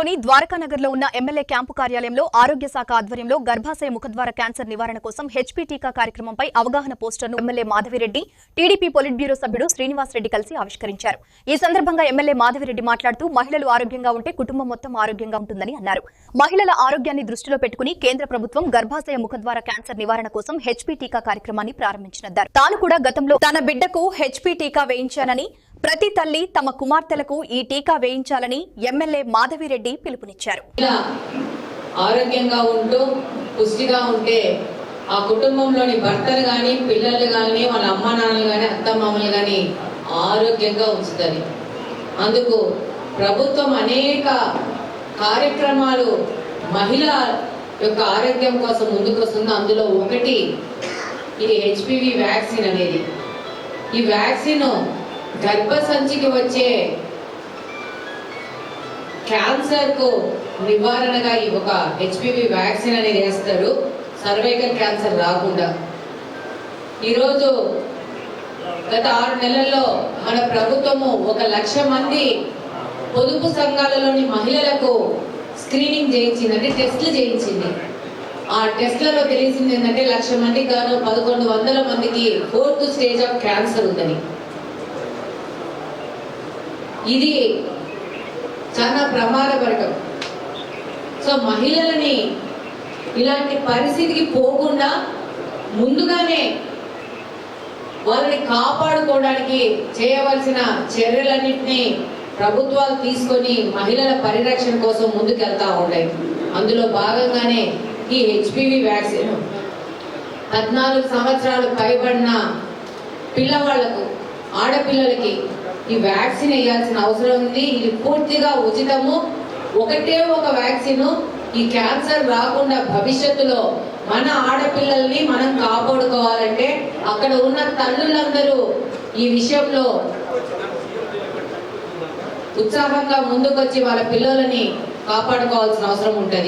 నగరంలోని ద్వారకానగర్లో ఉన్న MLA camp కార్యాలయంలో ఆరోగ్య శాఖ ఆధ్వర్యంలో గర్భాశయ ముఖద్వార క్యాన్సర్ నివారణ కోసం హెచ్పీ టీకా కార్యక్రమంపై అవగాహన పోస్టర్ను MLA Madhavi Reddy, TDP politburo సభ్యుడు శ్రీనివాస్ రెడ్డి కలిసి ఆవిష్కరించారు. ఈ సందర్భంగా ఎమ్మెల్యే మాధవిరెడ్డి మాట్లాడుతూ మహిళలు ఆరోగ్యంగా ఉంటే కుటుంబం మొత్తం ఆరోగ్యంగా ఉంటుందని అన్నారు. మహిళల ఆరోగ్యాన్ని దృష్టిలో పెట్టుకుని కేంద్ర ప్రభుత్వం గర్భాశయ ముఖద్వార క్యాన్సర్ నివారణ కోసం హెచ్పీ టీకా కార్యక్రమాన్ని ప్రారంభించినన్నారు. తాను కూడా గతంలో తన బిడ్డకు హెచ్పీ టీకా వేయించానని, ప్రతి తల్లి తమ కుమార్తెలకు ఈ టీకా వేయించాలని ఎమ్మెల్యే మాధవిరెడ్డి పిలుపునిచ్చారు. ఆరోగ్యంగా ఉంటూ పుష్టిగా ఉంటే ఆ కుటుంబంలోని భర్తలు గాని, పిల్లలు గాని, వాళ్ళ అమ్మ నాన్నలు గాని, అత్తమామలు గాని ఆరోగ్యంగా ఉంచుతుంది. అందుకు ప్రభుత్వం అనేక కార్యక్రమాలు మహిళ యొక్క ఆరోగ్యం కోసం ముందుకు వస్తుంది. అందులో ఒకటి ఈ హెచ్పివి వ్యాక్సిన్ అనేది. ఈ వ్యాక్సిన్ గర్భసంచికి వచ్చే క్యాన్సర్ కు నివారణగా ఈ ఒక హెచ్పివి వ్యాక్సిన్ అనేది వేస్తారు, సర్వైకల్ క్యాన్సర్ రాకుండా. ఈరోజు గత 6 నెలల్లో మన ప్రభుత్వము 1,00,000 మంది పొదుపు సంఘాలలోని మహిళలకు స్క్రీనింగ్ చేయించింది, అంటే టెస్టులు చేయించింది. ఆ టెస్ట్లలో తెలిసింది ఏంటంటే 1,00,000 మందికి గాను 1,100 మందికి 4th స్టేజ్ ఆఫ్ క్యాన్సర్ ఉందని. ఇది చాలా ప్రమాదకరం. సో మహిళలని ఇలాంటి పరిస్థితికి పోకుండా ముందుగానే వాళ్ళని కాపాడుకోవడానికి చేయవలసిన చర్యలన్నింటినీ ప్రభుత్వాలు తీసుకొని మహిళల పరిరక్షణ కోసం ముందుకెళ్తా ఉన్నాయి. అందులో భాగంగానే ఈ హెచ్పివి వ్యాక్సిన్ 14 సంవత్సరాలు పైబడిన పిల్లవాళ్లకు, ఆడపిల్లలకి ఈ వ్యాక్సిన్ వేయాల్సిన అవసరం ఉంది. ఇది పూర్తిగా ఉచితము. ఒకటే ఒక వ్యాక్సిన్ ఈ క్యాన్సర్ రాకుండా భవిష్యత్తులో మన ఆడపిల్లల్ని మనం కాపాడుకోవాలంటే అక్కడ ఉన్న తల్లులందరూ ఈ విషయంలో ఉత్సాహంగా ముందుకొచ్చి వాళ్ళ పిల్లలని కాపాడుకోవాల్సిన అవసరం ఉంటుంది.